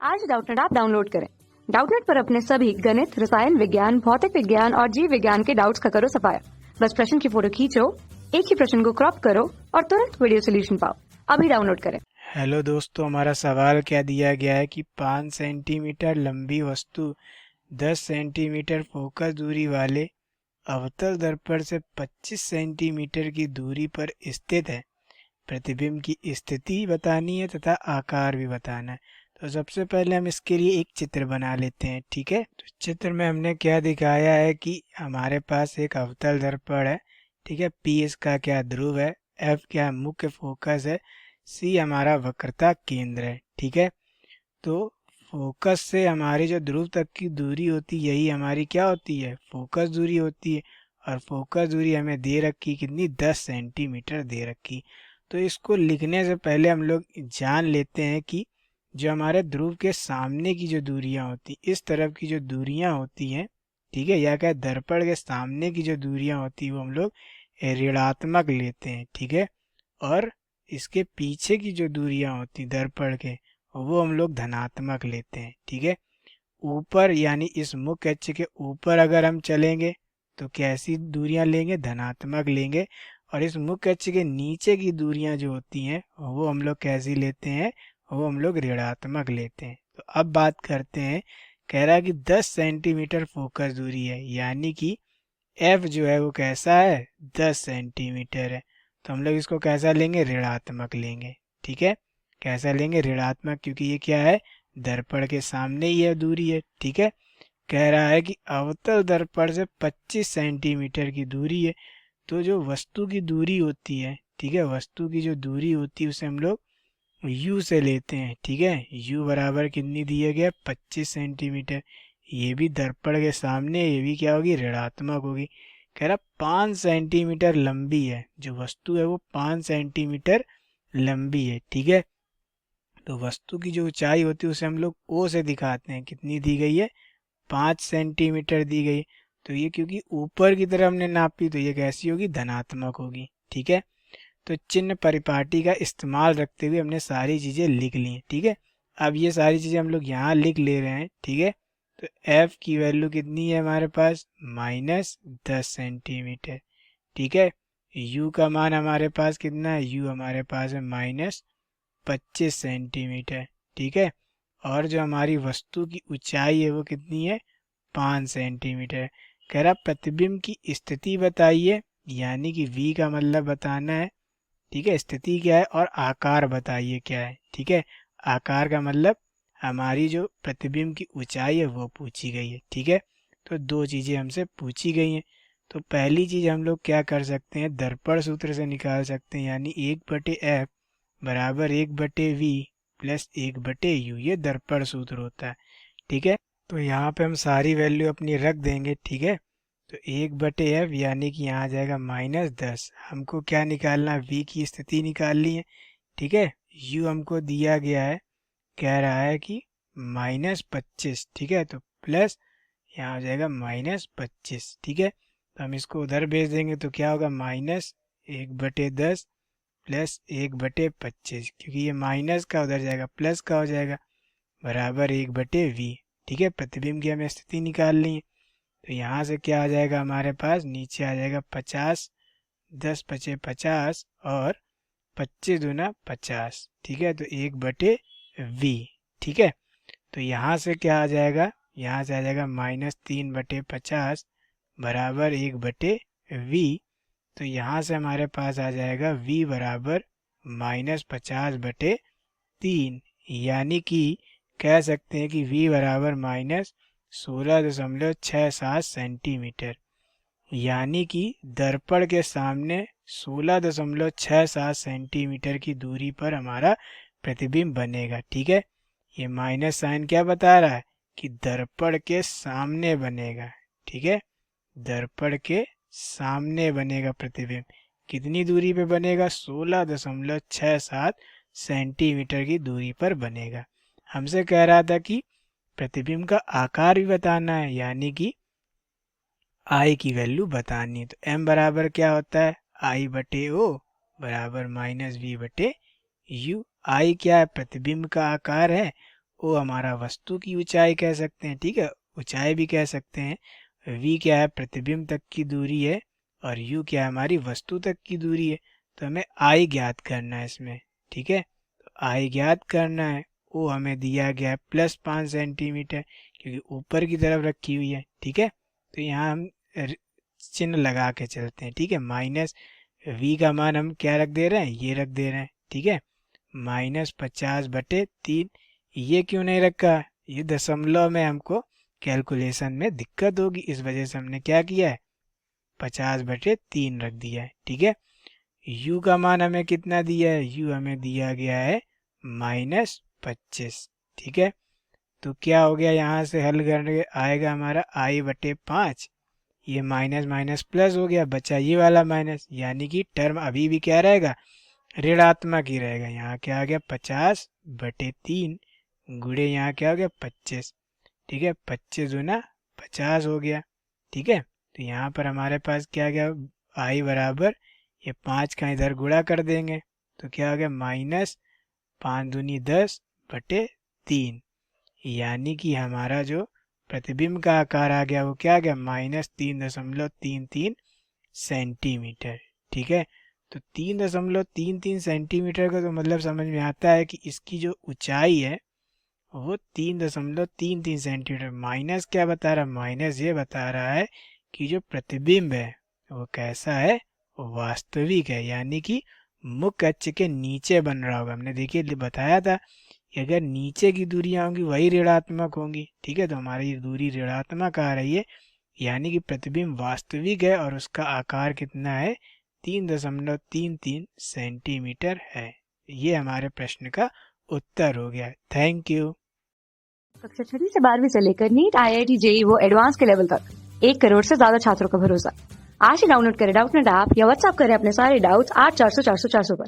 आज Doubtnut app download करें। Doubtnut पर अपने सभी गणित, रसायन विज्ञान, भौतिक विज्ञान और जीव विज्ञान के डाउट्स का करो सफाया। बस प्रश्न की फोटो खींचो, एक ही प्रश्न को क्रॉप करो और तुरंत वीडियो सोल्यूशन पाओ। अभी डाउनलोड करें। हेलो दोस्तों, हमारा सवाल क्या दिया गया है कि 5 सेंटीमीटर लंबी वस्तु 10 सेंटीमीटर फोकस दूरी वाले अवतल दर्पण से 25 सेंटीमीटर की दूरी पर स्थित है। प्रतिबिंब की स्थिति बतानी है तथा आकार भी बताना है। तो सबसे पहले हम इसके लिए एक चित्र बना लेते हैं। ठीक है, तो चित्र में हमने क्या दिखाया है कि हमारे पास एक अवतल दर्पण है। ठीक है, पी इसका क्या ध्रुव है, एफ क्या मुख्य फोकस है, सी हमारा वक्रता केंद्र है। ठीक है, तो फोकस से हमारी जो ध्रुव तक की दूरी होती है यही हमारी क्या होती है, फोकस दूरी होती है। और फोकस दूरी हमें दे रखी कितनी, 10 सेंटीमीटर दे रखी। तो इसको लिखने से पहले हम लोग जान लेते हैं कि जो हमारे ध्रुव के सामने की जो दूरियां होती, इस तरफ की जो दूरियां होती हैं, ठीक है, या क्या दर्पण के सामने की जो दूरियां होती है वो हम लोग ऋणात्मक लेते हैं। ठीक है, और इसके पीछे की जो दूरियां होती दर्पण के वो हम लोग धनात्मक लेते हैं। ठीक है, ऊपर यानी इस मुख्य अक्ष के ऊपर अगर हम चलेंगे तो कैसी दूरियां लेंगे, धनात्मक लेंगे। और इस मुख्य अक्ष के नीचे की दूरियां जो होती हैं वो हम लोग कैसी लेते हैं, वो हम लोग ऋणात्मक लेते हैं। तो अब बात करते हैं, कह रहा है कि 10 सेंटीमीटर फोकस दूरी है, यानी कि एफ जो है वो कैसा है, 10 सेंटीमीटर है। तो हम लोग इसको कैसा लेंगे, ऋणात्मक लेंगे। ठीक है, कैसा लेंगे, ऋणात्मक, क्योंकि ये क्या है, दर्पण के सामने ही है दूरी है। ठीक है, कह रहा है कि अवतल दर्पण से 25 सेंटीमीटर की दूरी है। तो जो वस्तु की दूरी होती है, ठीक है, वस्तु की जो दूरी होती है उसे हम लोग u से लेते हैं। ठीक है, u बराबर कितनी दिया गया, 25 सेंटीमीटर। ये भी दर्पण के सामने, ये भी क्या होगी, ऋणात्मक होगी। कह रहा 5 सेंटीमीटर लंबी है, जो वस्तु है वो 5 सेंटीमीटर लंबी है। ठीक है, तो वस्तु की जो ऊंचाई होती है उसे हम लोग ओ से दिखाते हैं। कितनी दी गई है, 5 सेंटीमीटर दी गई। तो ये क्योंकि ऊपर की तरफ हमने नापी तो ये कैसी होगी, धनात्मक होगी। ठीक है, तो चिन्ह परिपाटी का इस्तेमाल रखते हुए हमने सारी चीज़ें लिख ली हैं। ठीक है, अब ये सारी चीज़ें हम लोग यहाँ लिख ले रहे हैं। ठीक है, तो f की वैल्यू कितनी है हमारे पास, -10 सेंटीमीटर। ठीक है, u का मान हमारे पास कितना है, u हमारे पास है -25 सेंटीमीटर। ठीक है, और जो हमारी वस्तु की ऊंचाई है वो कितनी है, 5 सेंटीमीटर। कह रहा प्रतिबिंब की स्थिति बताइए, यानी कि v का मतलब बताना है। ठीक है, स्थिति क्या है और आकार बताइए क्या है। ठीक है, आकार का मतलब हमारी जो प्रतिबिंब की ऊंचाई है वो पूछी गई है। ठीक है, तो दो चीज़ें हमसे पूछी गई हैं। तो पहली चीज़ हम लोग क्या कर सकते हैं, दर्पण सूत्र से निकाल सकते हैं, यानी 1/f बराबर 1/v प्लस 1/u, ये दर्पण सूत्र होता है। ठीक है, तो यहाँ पे हम सारी वैल्यू अपनी रख देंगे। ठीक है, तो 1/f यानी कि यहाँ आ जाएगा -10। हमको क्या निकालना, v की स्थिति निकालनी है। ठीक है, u हमको दिया गया है, कह रहा है कि -25। ठीक है, तो प्लस यहाँ आ जाएगा -25। ठीक है, तो हम इसको उधर भेज देंगे तो क्या होगा, -1/10 प्लस 1/25, क्योंकि ये माइनस का उधर जाएगा प्लस का हो जाएगा, बराबर 1/v। ठीक है, प्रतिबिंब की हमें स्थिति निकालनी है। तो यहाँ से क्या आ जाएगा हमारे पास, नीचे आ जाएगा 50, 10 पचे 50 और 25 दूना 50। ठीक है, तो 1/v। ठीक है, तो यहाँ से क्या आ जाएगा, यहाँ से आ जाएगा -3/50 बराबर 1/v। तो यहाँ से हमारे पास आ जाएगा v बराबर -50/3, यानी कि कह सकते हैं कि v बराबर -16.67 सेंटीमीटर, यानी कि दर्पण के सामने 16.67 सेंटीमीटर की दूरी पर हमारा प्रतिबिंब बनेगा। ठीक है, ये माइनस साइन क्या बता रहा है कि दर्पण के सामने बनेगा। ठीक है, दर्पण के सामने बनेगा प्रतिबिंब। कितनी दूरी पे बनेगा, 16.67 सेंटीमीटर की दूरी पर बनेगा। हमसे कह रहा था कि प्रतिबिंब का आकार भी बताना है, यानी कि आई की वैल्यू बतानी है। तो m बराबर क्या होता है, I/O बराबर -v/u। आई क्या है, प्रतिबिंब का आकार है, ओ हमारा वस्तु की ऊंचाई कह सकते हैं, ठीक है, ऊंचाई भी कह सकते हैं। v क्या है, प्रतिबिंब तक की दूरी है, और u क्या है, हमारी वस्तु तक की दूरी है। तो हमें i ज्ञात करना है इसमें, ठीक है, तो i ज्ञात करना है। ओ हमें दिया गया है +5 सेंटीमीटर, क्योंकि ऊपर की तरफ रखी हुई है, ठीक है। तो यहाँ हम चिन्ह लगा के चलते हैं, ठीक है। माइनस v का मान हम क्या रख दे रहे हैं, ये रख दे रहे हैं, ठीक है। -50/3, ये क्यों नहीं रखा, ये दशमलव में हमको कैलकुलेशन में दिक्कत होगी, इस वजह से हमने क्या किया है, 50/3 रख दिया है, ठीक है। u का मान हमें कितना दिया है, u हमें दिया गया है -25, ठीक है। तो क्या हो गया, यहाँ से हल करने आएगा हमारा i/5, ये माइनस माइनस प्लस हो गया, बचा ये वाला माइनस, यानी कि टर्म अभी भी क्या रहेगा, ऋणात्मक ही रहेगा। यहाँ क्या आ गया, 50/3 गुणे यहाँ क्या हो गया, 25, ठीक है, 25 गुना 50 हो गया, ठीक है। तो यहाँ पर हमारे पास क्या गया, i बराबर ये 5 का इधर गुणा कर देंगे, तो क्या हो गया, -5 दूनी 10/3, यानी कि हमारा जो प्रतिबिंब का आकार आ गया वो क्या आ गया, -3.33 सेंटीमीटर, ठीक है। तो 3.33 सेंटीमीटर का तो मतलब समझ में आता है कि इसकी जो ऊंचाई है वो 3.33 सेंटीमीटर। माइनस क्या बता रहा है, माइनस ये बता रहा है कि जो प्रतिबिंब है वो कैसा है, वो वास्तविक है, यानी कि मुख्य अक्ष के नीचे बन रहा होगा। हमने देखिए बताया था कि अगर नीचे की दूरियां होंगी वही ऋणात्मक होंगी, ठीक है। तो हमारी दूरी ऋणात्मक आ रही है, यानी कि प्रतिबिंब वास्तविक है और उसका आकार कितना है, 3.33 सेंटीमीटर है। ये हमारे प्रश्न का उत्तर हो गया। Thank you. कक्षा 6वीं से 12वीं से लेकर नीट, IIT, JEE वो एडवांस के लेवल तक 1 करोड़ से ज्यादा छात्रों का भरोसा। आज ही डाउनलोड करें डाउटनेट ऐप या व्हाट्सएप करें अपने सारे डाउट्स 8400 400 400 पर।